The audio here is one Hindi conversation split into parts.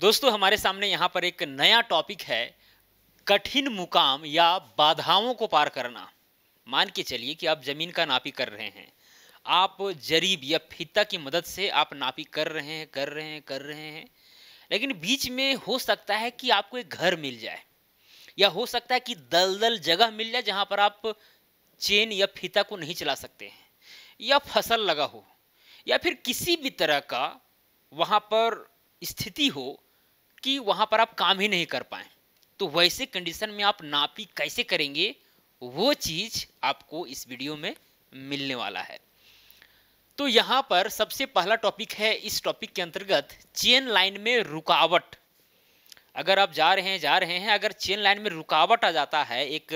दोस्तों हमारे सामने यहाँ पर एक नया टॉपिक है, कठिन मुकाम या बाधाओं को पार करना। मान के चलिए कि आप जमीन का नापी कर रहे हैं, आप जरीब या फीता की मदद से आप नापी कर रहे हैं, लेकिन बीच में हो सकता है कि आपको एक घर मिल जाए, या हो सकता है कि दलदल जगह मिल जाए जहां पर आप चेन या फीता को नहीं चला सकते हैं, या फसल लगा हो, या फिर किसी भी तरह का वहां पर स्थिति हो कि वहां पर आप काम ही नहीं कर पाए। तो वैसे कंडीशन में आप नापी कैसे करेंगे, वो चीज आपको इस वीडियो में मिलने वाला है। तो यहाँ पर सबसे पहला टॉपिक है, इस टॉपिक के अंतर्गत चेन लाइन में रुकावट। अगर आप जा रहे हैं, अगर चेन लाइन में रुकावट आ जाता है, एक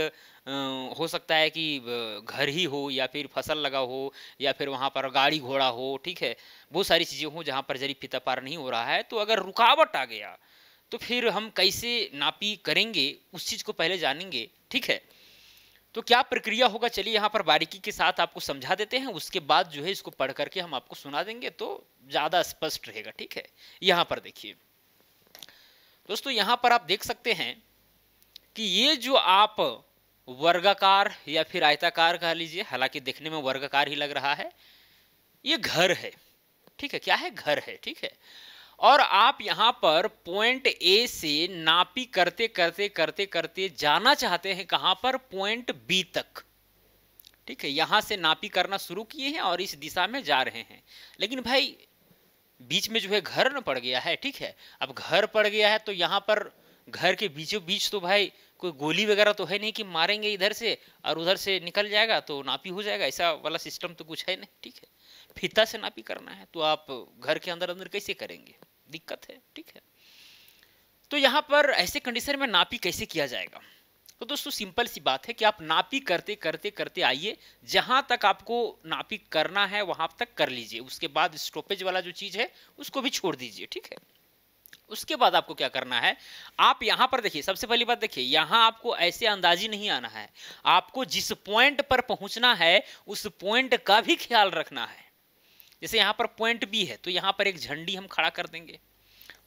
हो सकता है कि घर ही हो, या फिर फसल लगा हो, या फिर वहाँ पर गाड़ी घोड़ा हो, ठीक है, बहुत सारी चीज़ें हो जहाँ पर जरी फीता पार नहीं हो रहा है। तो अगर रुकावट आ गया तो फिर हम कैसे नापी करेंगे, उस चीज़ को पहले जानेंगे, ठीक है। तो क्या प्रक्रिया होगा, चलिए यहाँ पर बारीकी के साथ आपको समझा देते हैं, उसके बाद जो है इसको पढ़ करके हम आपको सुना देंगे तो ज़्यादा स्पष्ट रहेगा, ठीक है। यहाँ पर देखिए दोस्तों, यहाँ पर आप देख सकते हैं कि ये जो आप वर्गाकार या फिर आयताकार कह लीजिए, हालांकि देखने में वर्गाकार ही लग रहा है, ये घर है, ठीक है। क्या है? घर है, ठीक है। और आप यहाँ पर पॉइंट ए से नापी करते करते करते करते जाना चाहते हैं कहाँ पर? पॉइंट बी तक, ठीक है। यहां से नापी करना शुरू किए हैं और इस दिशा में जा रहे हैं, लेकिन भाई बीच में जो है घर न पड़ गया है, ठीक है। अब घर पड़ गया है तो यहाँ पर घर के बीचों बीच तो भाई कोई गोली वगैरह तो है नहीं कि मारेंगे इधर से और उधर से निकल जाएगा तो नापी हो जाएगा, ऐसा वाला सिस्टम तो कुछ है नहीं, ठीक है। फीता से नापी करना है तो आप घर के अंदर अंदर कैसे करेंगे? दिक्कत है, ठीक है। तो यहाँ पर ऐसे कंडीशन में नापी कैसे किया जाएगा? तो दोस्तों सिंपल सी बात है कि आप नापी करते करते करते आइए, जहां तक आपको नापी करना है वहां तक कर लीजिए, उसके बाद स्टॉपेज वाला जो चीज है उसको भी छोड़ दीजिए, ठीक है। उसके बाद आपको क्या करना है, आप यहां पर देखिए, सबसे पहली बात देखिए, यहां आपको ऐसे अंदाजी नहीं आना है, आपको जिस पॉइंट पर पहुंचना है उस पॉइंट का भी ख्याल रखना है। जैसे यहाँ पर पॉइंट बी है तो यहाँ पर एक झंडी हम खड़ा कर देंगे।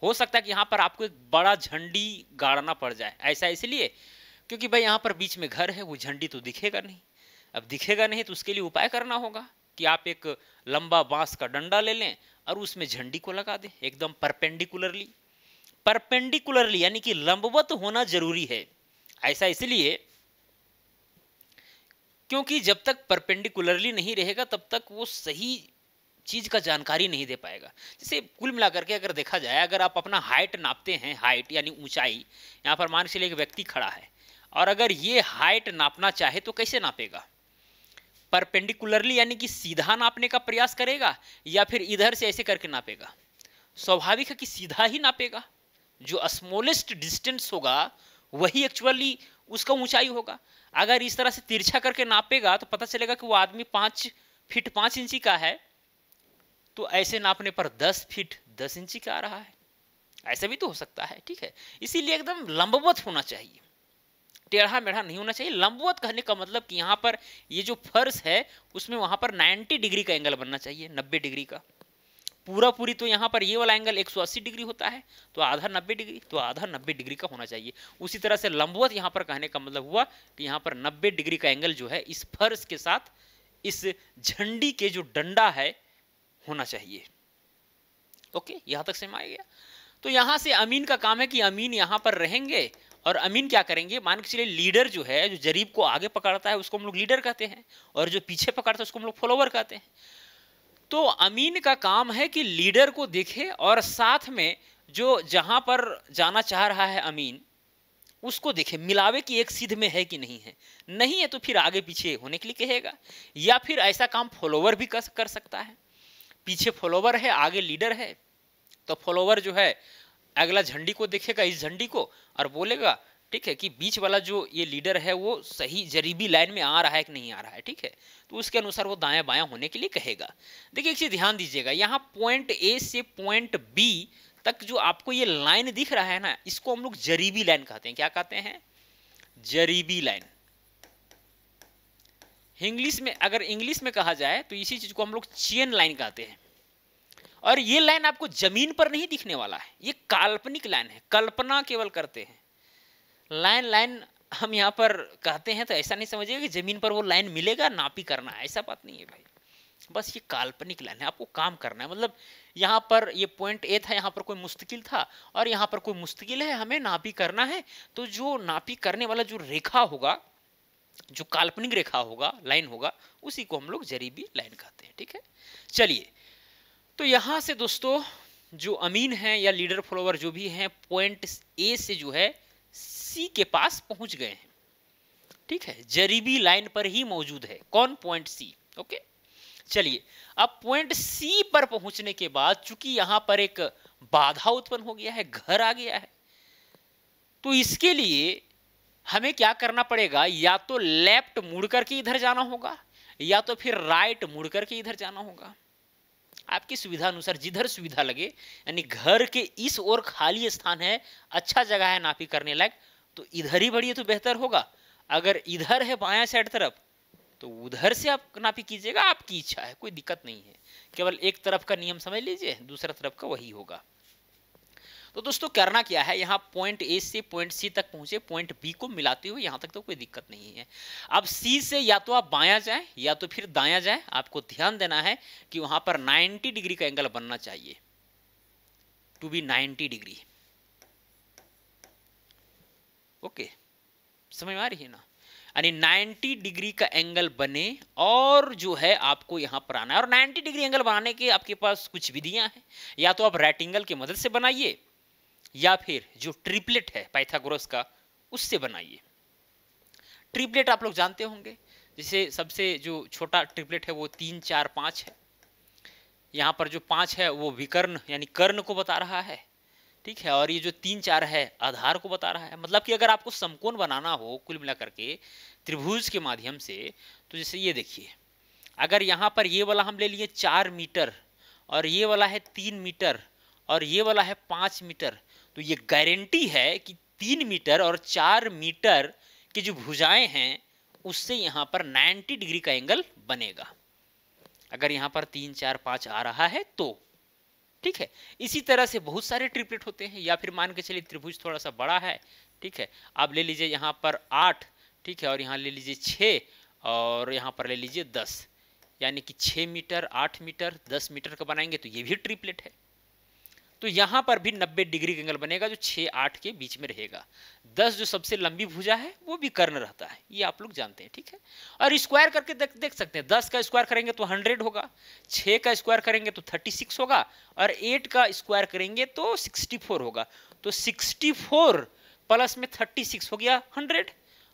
हो सकता है कि यहाँ पर आपको एक बड़ा झंडी गाड़ना पड़ जाए, ऐसा इसलिए क्योंकि भाई यहाँ पर बीच में घर है, वो झंडी तो दिखेगा नहीं। अब दिखेगा नहीं तो उसके लिए उपाय करना होगा कि आप एक लंबा बांस का डंडा ले लें और उसमें झंडी को लगा दें, एकदम परपेंडिकुलरली। परपेंडिकुलरली यानी कि लंबवत होना जरूरी है। ऐसा इसलिए क्योंकि जब तक परपेंडिकुलरली नहीं रहेगा तब तक वो सही चीज का जानकारी नहीं दे पाएगा। जैसे कुल मिलाकर के अगर देखा जाए, अगर आप अपना हाइट नापते हैं, हाइट यानी ऊंचाई, यहाँ पर मान के चलिए एक व्यक्ति खड़ा है और अगर ये हाइट नापना चाहे तो कैसे नापेगा? परपेंडिकुलरली यानी कि सीधा नापने का प्रयास करेगा या फिर इधर से ऐसे करके नापेगा? स्वाभाविक है कि सीधा ही नापेगा। जो स्मॉलेस्ट डिस्टेंस होगा वही एक्चुअली उसका ऊंचाई होगा। अगर इस तरह से तिरछा करके नापेगा तो पता चलेगा कि वो आदमी 5 फीट 5 इंची का है, तो ऐसे नापने पर 10 फीट 10 इंची का आ रहा है। ऐसा भी तो हो सकता है, ठीक है। इसीलिए एकदम लंबवत होना चाहिए, टेढ़ा मेढ़ा नहीं होना चाहिए। लंबवत कहने का मतलब कि यहाँ पर ये जो फर्श है उसमें वहां पर 90 डिग्री का एंगल बनना चाहिए, 90 डिग्री का। पूरा पूरी तो यहाँ पर ये वाला एंगल 180 डिग्री होता है, तो आधा 90 डिग्री, तो आधा 90 डिग्री का होना चाहिए। उसी तरह से लंबवत यहाँ पर कहने का मतलब हुआ कि यहाँ पर 90 डिग्री का एंगल जो है इस फर्श के साथ इस झंडी के जो डंडा है होना चाहिए। ओके, यहां तक समझ आ गया। तो यहां से अमीन का काम है कि अमीन यहां पर रहेंगे और अमीन क्या करेंगे, मान के चलिए लीडर जो है, जो जरीब को आगे पकड़ता है उसको हम लोग लीडर कहते हैं, और जो पीछे पकड़ता है उसको हम लोग फॉलोवर कहते हैं। तो अमीन का काम है कि लीडर को देखे और साथ में जो जहां पर जाना चाह रहा है अमीन उसको देखे, मिलावे कि एक सीध में है कि नहीं है। नहीं है तो फिर आगे पीछे होने के लिए कहेगा, या फिर ऐसा काम फॉलोवर भी कर सकता है। पीछे फॉलोवर है, आगे लीडर है, तो फॉलोवर जो है अगला झंडी को देखेगा, इस झंडी को, और बोलेगा ठीक है कि बीच वाला जो ये लीडर है वो सही जरीबी लाइन में आ रहा है कि नहीं आ रहा है, ठीक है। तो उसके अनुसार वो दायां बायां होने के लिए कहेगा। देखिए एक चीज ध्यान दीजिएगा, यहाँ पॉइंट ए से पॉइंट बी तक जो आपको ये लाइन दिख रहा है ना, इसको हम लोग जरीबी लाइन कहते हैं। क्या कहते हैं? जरीबी लाइन। इंग्लिश में, अगर इंग्लिश में कहा जाए तो इसी चीज को हम लोग चेन लाइन कहते हैं। और ये लाइन आपको जमीन पर नहीं दिखने वाला है, ये काल्पनिक लाइन है, कल्पना केवल करते हैं। लाइन लाइन हम यहाँ पर कहते हैं तो ऐसा नहीं समझिए कि जमीन पर वो लाइन मिलेगा नापी करना है, ऐसा बात नहीं है भाई। बस ये काल्पनिक लाइन है, आपको काम करना है। मतलब यहाँ पर ये पॉइंट ए था, यहाँ पर कोई मुस्तकिल था और यहाँ पर कोई मुस्तकिल है, हमें नापी करना है। तो जो नापी करने वाला जो रेखा होगा, जो काल्पनिक रेखा होगा, लाइन होगा, उसी को हम लोग जरीबी लाइन कहते हैं। ठीक है, चलिए तो यहाँ से दोस्तों जो अमीन है या लीडर फॉलोवर जो भी हैं, पॉइंट ए से जो है सी के पास पहुंच गए हैं। ठीक है, जरीबी लाइन पर ही मौजूद है कौन, पॉइंट सी। ओके, चलिए अब पॉइंट सी पर पहुंचने के बाद चूंकि यहां पर एक बाधा उत्पन्न हो गया है, घर आ गया है, तो इसके लिए हमें क्या करना पड़ेगा, या तो लेफ्ट मुड़ करके इधर जाना होगा या तो फिर राइट मुड़ करके इधर जाना होगा, आपकी सुविधा अनुसार, जिधर सुविधा लगे। यानी घर के इस ओर खाली स्थान है, अच्छा जगह है नापी करने लायक, तो इधर ही बढ़िए तो बेहतर होगा। अगर इधर है बायां साइड तरफ तो उधर से आप नापी कीजिएगा, आपकी इच्छा है, कोई दिक्कत नहीं है। केवल एक तरफ का नियम समझ लीजिए, दूसरा तरफ का वही होगा। तो दोस्तों करना क्या है, यहाँ पॉइंट ए से पॉइंट सी तक पहुंचे, पॉइंट बी को मिलाते हुए, यहाँ तक तो कोई दिक्कत नहीं है। अब सी से या तो आप बायां जाएं या तो फिर दायां जाएं, आपको ध्यान देना है कि वहां पर 90 डिग्री का एंगल बनना चाहिए, टू बी 90 डिग्री। ओके, समझ में आ रही है ना, यानी 90 डिग्री का एंगल बने और जो है आपको यहां पर आना है। और 90 डिग्री एंगल बनाने के आपके पास कुछ विधियां हैं, या तो आप रेक्टेंगल की मदद से बनाइए या फिर जो ट्रिपलेट है पाइथागोरस का उससे बनाइए। ट्रिपलेट आप लोग जानते होंगे, जैसे सबसे जो छोटा ट्रिपलेट है वो 3 4 5 है। यहाँ पर जो 5 है वो विकर्ण यानी कर्ण को बता रहा है, ठीक है, और ये जो 3 4 है आधार को बता रहा है। मतलब कि अगर आपको समकोण बनाना हो कुल मिलाकर के त्रिभुज के माध्यम से, तो जैसे ये देखिए, अगर यहाँ पर ये वाला हम ले लिए 4 मीटर और ये वाला है 3 मीटर और ये वाला है 5 मीटर, तो ये गारंटी है कि 3 मीटर और 4 मीटर की जो भुजाएं हैं उससे यहाँ पर 90 डिग्री का एंगल बनेगा। अगर यहाँ पर 3 4 5 आ रहा है तो ठीक है। इसी तरह से बहुत सारे ट्रिपलेट होते हैं, या फिर मान के चलिए त्रिभुज थोड़ा सा बड़ा है, ठीक है, आप ले लीजिए यहाँ पर 8, ठीक है, और यहाँ ले लीजिए 6 और यहाँ पर ले लीजिए 10, यानी कि 6 मीटर 8 मीटर 10 मीटर का बनाएंगे तो ये भी ट्रिपलेट है। तो यहाँ पर भी 90 डिग्री का एंगल बनेगा जो 6 8 के बीच में रहेगा। 10 जो सबसे लंबी भुजा है वो भी कर्ण रहता है, ये आप लोग जानते हैं, ठीक है। और स्क्वायर करके देख सकते हैं, 10 का स्क्वायर करेंगे तो 100 होगा, 6 का स्क्वायर करेंगे तो 36 होगा और 8 का स्क्वायर करेंगे तो 64 होगा। तो 64 प्लस में 36 हो गया 100,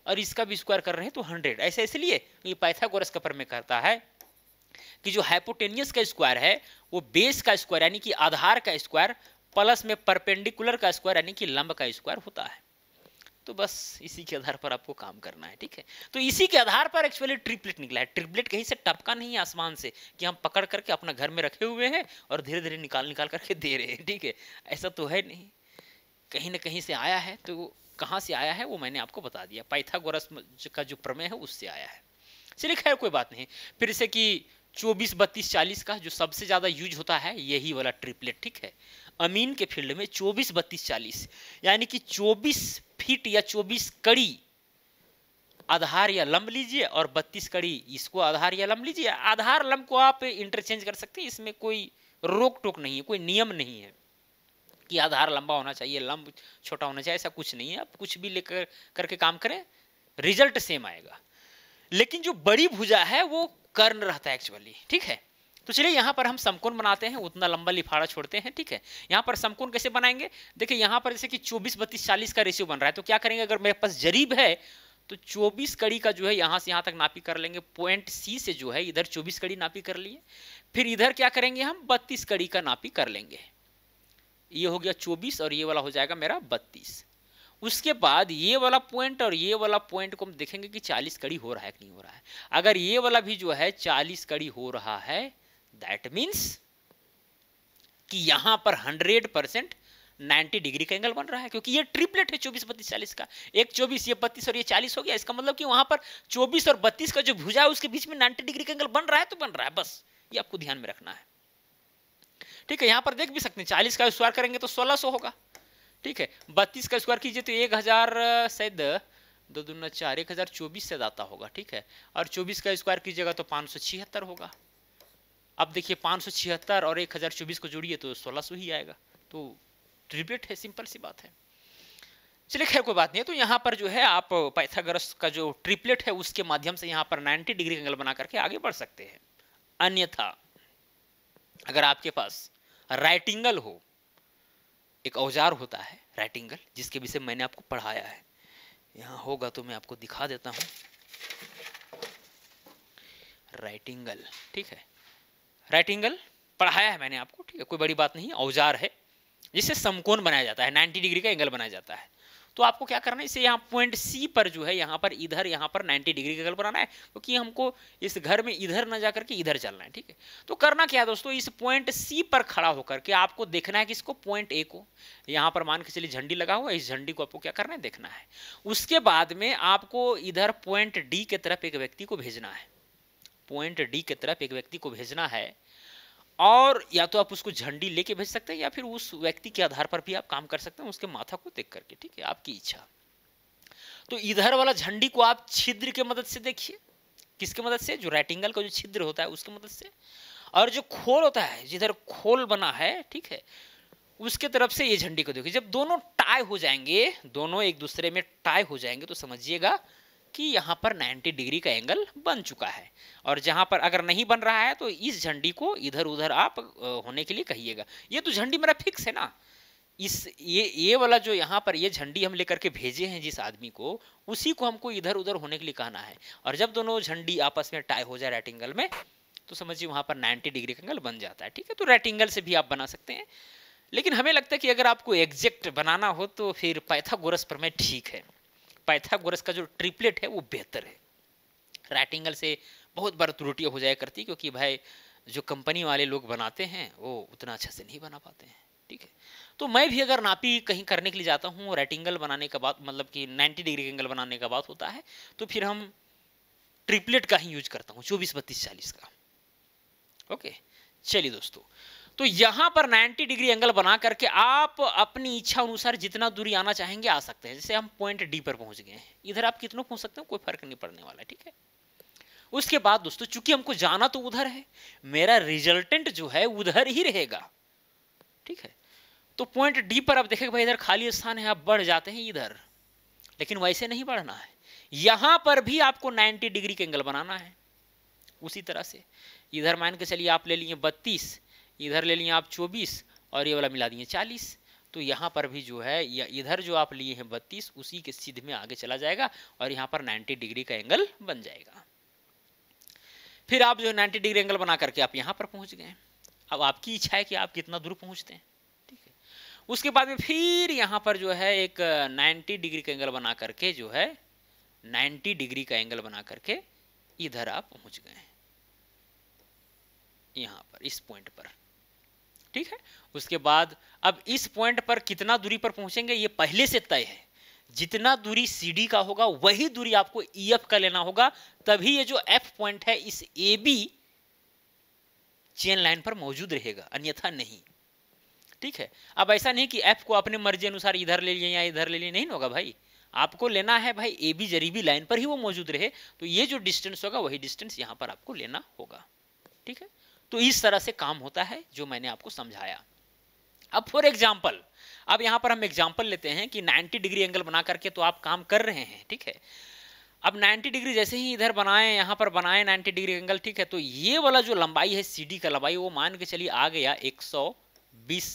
और इसका भी स्क्वायर कर रहे हैं तो 100। ऐसा इसलिए ये पाइथागोरस का प्रमेय कहता है कि जो हाइपोटेनियस का स्क्वायर है वो बेस का स्क्वायर यानी कि आधार का स्क्वायर प्लस में परपेंडिकुलर का स्क्वायर यानी कि लंब का स्क्वायर होता है। तो बस इसी के आधार पर आपको काम करना है, ठीक है। तो इसी के आधार पर एक्चुअली ट्रिपलेट निकला है। ट्रिपलेट कहीं से टपका नहीं है आसमान से कि हम पकड़ करके अपना घर में रखे हुए हैं और धीरे धीरे निकाल करके दे रहे हैं, ठीक है, ऐसा तो है नहीं, कहीं ना कहीं से आया है। तो कहाँ से आया है वो मैंने आपको बता दिया, पाइथागोरस का जो प्रमेय है उससे आया है। चलिए खैर कोई बात नहीं। फिर जैसे कि 24 32 40 का जो सबसे ज्यादा यूज होता है यही वाला ट्रिपलेट, ठीक है। अमीन के फील्ड में 24 32 40 यानी कि 24 फीट या 24 कड़ी आधार या लंब लीजिए और 32 कड़ी इसको आधार या लंब लीजिए। आधार लंब को आप इंटरचेंज कर सकते हैं, इसमें कोई रोक टोक नहीं है, कोई नियम नहीं है कि आधार लंबा होना चाहिए लंब छोटा होना चाहिए, ऐसा कुछ नहीं है। आप कुछ भी लेकर करके काम करें रिजल्ट सेम आएगा। लेकिन जो बड़ी भुजा है वो कर्ण रहता है एक्चुअली, ठीक है। तो चलिए यहाँ पर हम समकोण बनाते हैं, उतना लंबा लिफाड़ा छोड़ते हैं, ठीक है। यहाँ पर समकोण कैसे बनाएंगे, देखिए यहाँ पर जैसे कि 24 32 40 का रेशियो बन रहा है, तो क्या करेंगे, अगर मेरे पास जरीब है तो 24 कड़ी का जो है यहाँ से यहाँ तक नापी कर लेंगे। पॉइंट सी से जो है इधर 24 कड़ी नापी कर लिए, फिर इधर क्या करेंगे हम 32 कड़ी का नापी कर लेंगे। ये हो गया 24 और ये वाला हो जाएगा मेरा 32। उसके बाद ये वाला पॉइंट और ये वाला पॉइंट को हम देखेंगे कि 40 कड़ी हो रहा है कि नहीं हो रहा है। अगर ये वाला भी जो है 40 कड़ी हो रहा है, दैट मीन्स कि यहां पर 100% 90 डिग्री का एंगल बन रहा है, क्योंकि ये ट्रिपलेट है 24 32 40 का। एक 24 ये 32 और ये 40 हो गया। इसका मतलब कि वहां पर 24 और 32 का जो भुजा है उसके बीच में 90 डिग्री का एंगल बन रहा है तो बन रहा है, बस ये आपको ध्यान में रखना है। ठीक है, यहाँ पर देख भी सकते हैं 40 का स्क्वायर करेंगे तो 1600 होगा। ठीक है, 32 का स्क्वायर कीजिए तो 1000 शायद 2 दूना 4 1024 से आता होगा। ठीक है, और 24 का स्क्वायर कीजिएगा तो 576 होगा। अब देखिए 576 और 1024 को जोड़िए तो 1600 ही आएगा। तो ट्रिपलेट है, सिंपल सी बात है। चलिए खैर कोई बात नहीं है। तो यहाँ पर जो है आप पाइथागोरस का जो ट्रिपलेट है उसके माध्यम से यहाँ पर 90 डिग्री एंगल बना करके आगे बढ़ सकते हैं। अन्यथा अगर आपके पास राइट एंगल हो, एक औजार होता है राइट एंगल जिसके विषय मैंने आपको पढ़ाया है, यहाँ होगा तो मैं आपको दिखा देता हूँ। राइट एंगल, ठीक है, राइट एंगल पढ़ाया है मैंने आपको। ठीक है, कोई बड़ी बात नहीं, औजार है जिससे समकोण बनाया जाता है, 90 डिग्री का एंगल बनाया जाता है। तो आपको क्या करना है, इसे यहाँ पॉइंट सी पर जो है यहाँ पर इधर यहाँ पर 90 डिग्री का एंगल बनाना है, क्योंकि हमको इस घर में इधर न जाकर के इधर चलना है। ठीक है, तो करना क्या है दोस्तों, इस पॉइंट सी पर खड़ा होकर के आपको देखना है कि इसको पॉइंट ए को, यहाँ पर मान के चलिए झंडी लगा हुआ है, इस झंडी को आपको क्या करना है, देखना है। उसके बाद में आपको इधर पॉइंट डी की तरफ एक व्यक्ति को भेजना है, पॉइंट डी की तरफ एक व्यक्ति को भेजना है। और या तो आप उसको झंडी लेके भेज सकते हैं या फिर उस व्यक्ति के आधार पर भी आप काम कर सकते हैं, उसके माथा को देख करके। ठीक है, आपकी इच्छा। तो इधर वाला झंडी को आप छिद्र के मदद से देखिए, किसके मदद से, जो राइट एंगल का जो छिद्र होता है उसके मदद से। और जो खोल होता है, जिधर खोल बना है, ठीक है, उसके तरफ से ये झंडी को देखिए। जब दोनों टाई हो जाएंगे, दोनों एक दूसरे में टाई हो जाएंगे, तो समझिएगा कि यहाँ पर 90 डिग्री का एंगल बन चुका है। और जहाँ पर अगर नहीं बन रहा है तो इस झंडी को इधर उधर आप होने के लिए कहिएगा। ये तो झंडी मेरा फिक्स है ना, इस ये वाला जो यहाँ पर ये झंडी हम लेकर के भेजे हैं जिस आदमी को, उसी को हमको इधर उधर होने के लिए कहना है। और जब दोनों झंडी आपस में टाई हो जाए राइट एंगल में, तो समझिए वहाँ पर 90 डिग्री का एंगल बन जाता है। ठीक है, तो राइट एंगल से भी आप बना सकते हैं, लेकिन हमें लगता है कि अगर आपको एग्जैक्ट बनाना हो तो फिर पाइथागोरस प्रमेय ठीक है। पाइथागोरस का जो ट्रिपलेट है वो बेहतर है। राइट एंगल से बहुत बार त्रुटियां हो जाया करती, क्योंकि भाई जो कंपनी वाले लोग बनाते हैं वो उतना अच्छा से नहीं बना पाते हैं। ठीक है, तो मैं भी अगर नापी कहीं करने के लिए जाता हूँ, राइट एंगल बनाने का बात, मतलब कि 90 डिग्री एंगल बनाने का बात होता है, तो फिर हम ट्रिपलेट का ही यूज करता हूँ, 24 32 40 का। ओके, चलिए दोस्तों, तो यहां पर 90 डिग्री एंगल बना करके आप अपनी इच्छा अनुसार जितना दूरी आना चाहेंगे आ सकते हैं। जैसे हम पॉइंट डी पर पहुंच गए हैं, इधर आप कितना पहुंच सकते हैं, कोई फर्क नहीं पड़ने वाला है। ठीक है, उसके बाद दोस्तों, चूंकि हमको जाना तो उधर है, मेरा रिजल्टेंट जो है उधर ही रहेगा। ठीक है, तो पॉइंट डी पर आप देखेंगे भाई इधर खाली स्थान है, आप बढ़ जाते हैं इधर, लेकिन वैसे नहीं बढ़ना है। यहां पर भी आपको 90 डिग्री का एंगल बनाना है। उसी तरह से इधर मान के चलिए आप ले लिए 32, इधर ले लिए आप 24 और ये वाला मिला दिए 40। तो यहाँ पर भी जो है इधर जो आप लिए हैं 32, उसी के सीधे में आगे चला जाएगा और यहाँ पर 90 डिग्री का एंगल बन जाएगा। फिर आप जो है 90 डिग्री एंगल बना करके आप यहाँ पर पहुँच गए। अब आपकी इच्छा है कि आप कितना दूर पहुँचते हैं। ठीक है, उसके बाद में फिर यहाँ पर जो है एक 90 डिग्री का एंगल बना करके जो है 90 डिग्री का एंगल बना करके इधर आप पहुँच गए यहाँ पर, इस पॉइंट पर। ठीक है, उसके बाद अब इस पॉइंट पर कितना दूरी पर पहुंचेंगे ये पहले से तय है। जितना दूरी CD का होगा वही दूरी आपको EF का लेना होगा, तभी ये जो F पॉइंट है इस AB चेन लाइन पर मौजूद रहेगा, अन्यथा नहीं। ठीक है, अब ऐसा नहीं कि F को अपने मर्जी अनुसार इधर ले लिए या इधर ले लिए, नहीं होगा भाई। आपको लेना है भाई AB जरीबी लाइन पर ही वो मौजूद रहे, तो ये जो डिस्टेंस होगा वही डिस्टेंस यहाँ पर आपको लेना होगा। ठीक है, तो इस तरह से काम होता है जो मैंने आपको समझाया। अब फॉर एग्जांपल, अब यहां पर हम एग्जांपल लेते हैं कि 90 डिग्री एंगल बना करके तो आप काम कर रहे हैं। ठीक है, अब 90 डिग्री जैसे ही इधर बनाए, यहां पर बनाए 90 डिग्री एंगल। ठीक है, तो ये वाला जो लंबाई है CD का लंबाई, वो मान के चलिए आ गया 120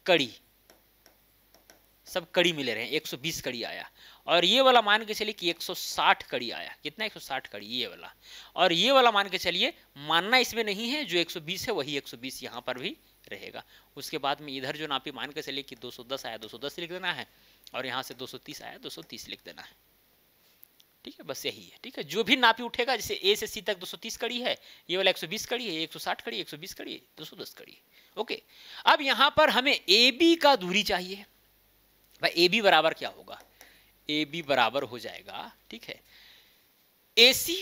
कड़ी, सब कड़ी मिले रहे, 120 कड़ी आया। और ये वाला मान के चलिए कि 160 कड़ी आया। कितना, 160 कड़ी ये वाला। और ये वाला मान के चलिए, मानना इसमें नहीं है, जो 120 है वही 120 यहाँ पर भी रहेगा। उसके बाद में इधर जो नापी मान के चलिए कि 210 आया, 210 लिख देना है, और यहाँ से 230 आया, 230 लिख देना है। ठीक है, बस यही है। ठीक है, जो भी नापी उठेगा, जैसे A से C तक 230 कड़ी है, ये वाला 120 कड़ी है, 160 कड़ी, 120 कड़ी, 210 कड़ी। ओके, अब यहाँ पर हमें AB का दूरी चाहिए। भाई AB बराबर क्या होगा, AB बराबर हो जाएगा, ठीक है, AC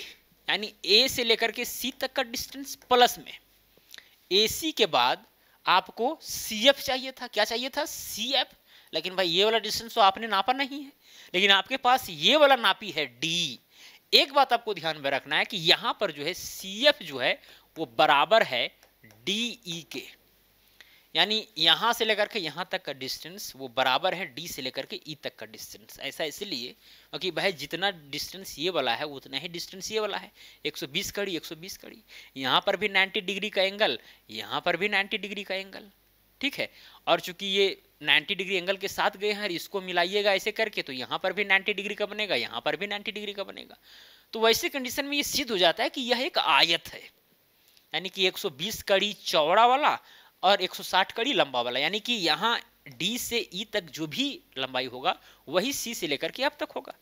यानी A से लेकर के C तक का डिस्टेंस प्लस में AC के बाद आपको CF चाहिए था, क्या चाहिए था, CF। लेकिन भाई ये वाला डिस्टेंस तो आपने नापा नहीं है, लेकिन आपके पास ये वाला नापी है D। एक बात आपको ध्यान में रखना है कि यहां पर जो है CF जो है वो बराबर है DE के, यानी यहां से लेकर के यहां तक का डिस्टेंस वो बराबर है D से लेकर के E तक का डिस्टेंस। ऐसा इसलिए क्योंकि भाई जितना डिस्टेंस ये वाला है उतना ही डिस्टेंस ये वाला है, 120 कड़ी 120 कड़ी। यहाँ पर भी 90 डिग्री का एंगल, यहाँ पर भी 90 डिग्री का एंगल, ठीक है। और चूंकि ये 90 डिग्री एंगल के साथ गए हैं, इसको मिलाइएगा ऐसे करके तो यहाँ पर भी 90 डिग्री का बनेगा, यहाँ पर भी 90 डिग्री का बनेगा। तो वैसे कंडीशन में ये सिद्ध हो जाता है कि यह एक आयत है, यानी कि 120 कड़ी चौड़ा वाला और 160 कड़ी लंबा वाला, यानी कि यहाँ D से E तक जो भी लंबाई होगा वही C से लेकर के आप तक होगा,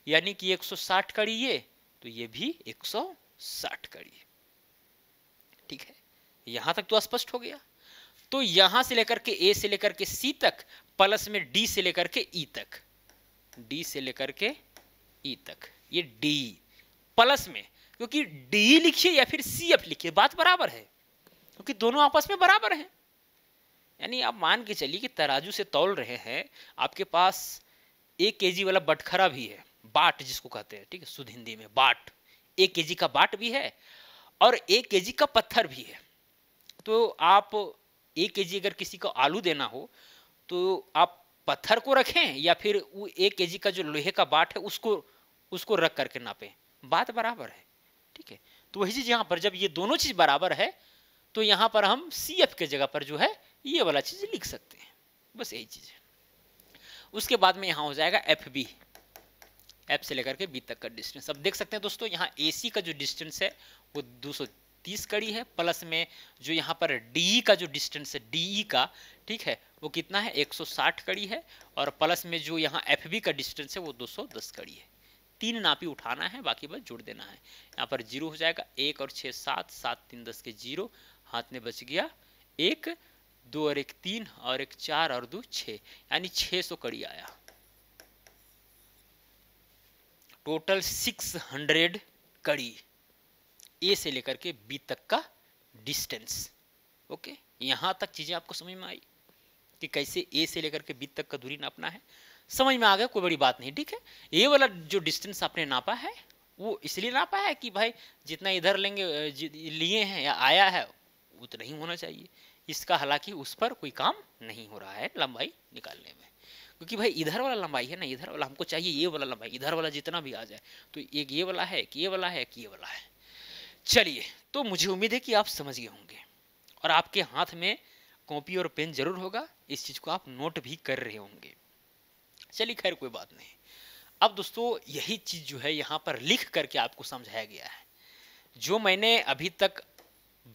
यानी कि 160 कड़ी ये, तो ये भी 160 कड़ी, ठीक है। यहां तक तो स्पष्ट हो गया। तो यहां से लेकर के A से लेकर के C तक प्लस में D से लेकर के E तक, D से लेकर के E तक, ये D प्लस में, क्योंकि D लिखिए या फिर CF लिखिए बात बराबर है, क्योंकि दोनों आपस में बराबर हैं। यानी आप मान के चलिए कि तराजू से तौल रहे हैं, आपके पास 1 केजी वाला बटखरा भी है, बाट जिसको कहते हैं, ठीक है, शुद्ध हिंदी में बाट, 1 केजी का बाट भी है और 1 केजी का पत्थर भी है। तो आप 1 केजी अगर किसी को आलू देना हो तो आप पत्थर को रखें या फिर वो 1 केजी का जो लोहे का बाट है उसको रख करके नापें, बात बराबर है, ठीक है। तो वही चीज यहाँ पर जब ये दोनों चीज बराबर है तो यहाँ पर हम CF के जगह पर जो है ये वाला चीज लिख सकते हैं, बस यही चीज है। उसके बाद में यहाँ हो जाएगा FB, F से लेकर के B तक का डिस्टेंस। अब देख सकते हैं दोस्तों यहाँ AC का जो डिस्टेंस है वो 230 कड़ी है, प्लस में जो यहाँ पर DE का जो डिस्टेंस है DE का, ठीक है, वो कितना है 160 कड़ी है, और प्लस में जो यहाँ FB का डिस्टेंस है वो 210 कड़ी है। 3 नापी उठाना है, बाकी बस जोड़ देना है। यहाँ पर 0 हो जाएगा, 1 और 6 7, 7 3 10 के 0, हाथ में बच गया 1, 2 और 1 3 और 1 4 और 2 6, यानी 600 कड़ी आया। टोटल 600 कड़ी A से लेकर के B तक का डिस्टेंस। ओके, यहां तक चीजें आपको समझ में आई कि कैसे A से लेकर के B तक का दूरी नापना है, समझ में आ गया, कोई बड़ी बात नहीं, ठीक है। ये वाला जो डिस्टेंस आपने नापा है वो इसलिए नापा है कि भाई जितना इधर लेंगे लिए हैं या आया है उतना ही होना चाहिए, इसका हालांकि उस पर कोई काम नहीं हो रहा है लंबाई निकालने में, क्योंकि भाई इधर वाला लंबाई है ना, इधर वाला हमको चाहिए ये वाला लंबाई, इधर वाला जितना भी आ जाए, तो एक ये वाला है, एक ये वाला है, एक ये वाला है। चलिए, तो मुझे उम्मीद है कि आप समझ गए होंगे और आपके हाथ में कॉपी और पेन जरूर होगा, इस चीज को आप नोट भी कर रहे होंगे। चलिए खैर कोई बात नहीं। अब दोस्तों यही चीज जो है यहाँ पर लिख करके आपको समझाया गया है, जो मैंने अभी तक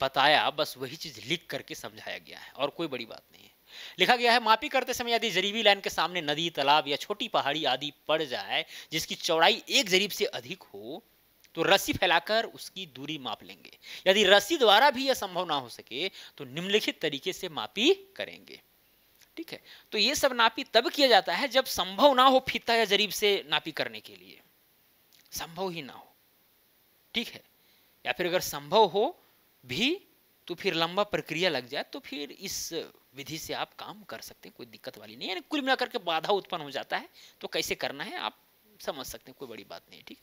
बताया बस वही चीज लिख करके समझाया गया है और कोई बड़ी बात नहीं है। लिखा गया है, मापी करते समय यदि जरीबी लाइन के सामने नदी, तालाब या छोटी पहाड़ी आदि पड़ जाए जिसकी चौड़ाई 1 जरीब से अधिक हो तो रस्सी फैलाकर उसकी दूरी माप लेंगे। यदि रस्सी द्वारा भी यह संभव ना हो सके तो निम्नलिखित तरीके से मापी करेंगे, ठीक है। तो ये सब नापी तब किया जाता है जब संभव ना हो फीता या जरीब से नापी करने के लिए, संभव ही ना हो, ठीक है, या फिर अगर संभव हो भी तो फिर लंबा प्रक्रिया लग जाए तो फिर इस विधि से आप काम कर सकते हैं, कोई दिक्कत वाली नहीं है। कुल मिलाकर के बाधा उत्पन्न हो जाता है तो कैसे करना है आप समझ सकते हैं, कोई बड़ी बात नहीं है, ठीक।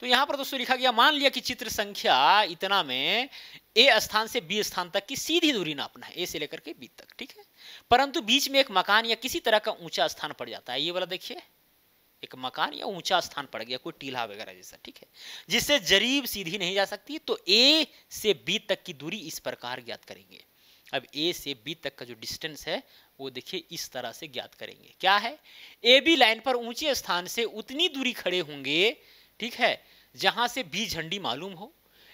तो यहां पर दोस्तों लिखा गया, मान लिया कि चित्र संख्या इतना में A स्थान से B स्थान तक की सीधी दूरी नापना है, A से लेकर के B तक, ठीक है, परंतु बीच में एक मकान या किसी तरह का ऊंचा स्थान पड़ जाता है। ये वाला देखिए, एक मकान या ऊंचा स्थान पड़ गया, कोई टीला वगैरह जैसा, ठीक है, जिससे जरीब सीधी नहीं जा सकती, तो A से B तक की दूरी इस प्रकार ज्ञात करेंगे। अब A से B तक का जो डिस्टेंस है वो देखिए इस तरह से ज्ञात करेंगे। क्या है, AB लाइन पर ऊंचे स्थान से उतनी दूरी खड़े होंगे, ठीक है, जहां से B झंडी मालूम हो,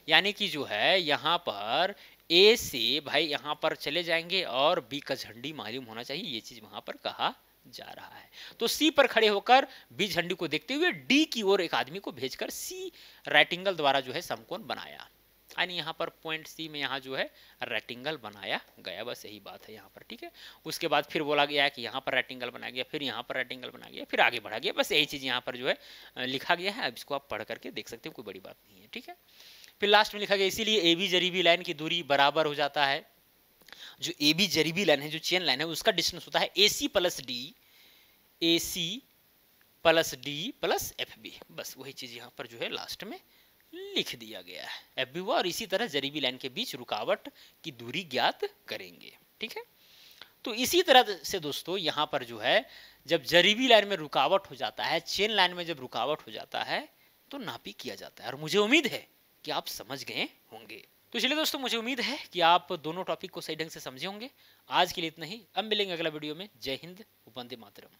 यानी कि जो है यहां पर A से भाई यहां पर चले जाएंगे और B का झंडी मालूम होना चाहिए, ये चीज वहां पर कहा जा रहा है। तो C पर खड़े होकर B झंडी को देखते हुए D की ओर एक आदमी को भेजकर C रेक्टेंगल द्वारा जो है समकोण बनाया, यानी यहाँ पर पॉइंट C में यहाँ जो है रेक्टेंगल बनाया गया, बस यही बात है यहाँ पर, ठीक है। उसके बाद फिर बोला गया कि यहाँ पर रेक्टेंगल बनाया गया, फिर यहाँ पर रेक्टेंगल बनाया गया, फिर आगे बढ़ा गया, बस यही चीज़ यहाँ पर जो है लिखा गया है। अब इसको आप पढ़ करके देख सकते हो, कोई बड़ी बात नहीं है, ठीक है। फिर लास्ट में लिखा गया, इसीलिए AB जरीबी लाइन की दूरी बराबर हो जाता है जो ए बी जरीबी लाइन है, जो चेन लाइन है, उसका डिस्टेंस होता है AC plus D, AC plus D plus FB। बस वही चीज यहाँ पर जो है लास्ट में लिख दिया गया है। FB हुआ, और इसी तरह जरीबी लाइन के बीच रुकावट की दूरी ज्ञात करेंगे। ठीक है, तो इसी तरह से दोस्तों यहाँ पर जो है जब जरीबी लाइन में रुकावट हो जाता है, चेन लाइन में जब रुकावट हो जाता है, तो नापी किया जाता है। और मुझे उम्मीद है कि आप समझ गए होंगे। तो चलिए दोस्तों, मुझे उम्मीद है कि आप दोनों टॉपिक को सही ढंग से समझे होंगे। आज के लिए इतना ही, अब मिलेंगे अगला वीडियो में। जय हिंद, वंदे मातरम।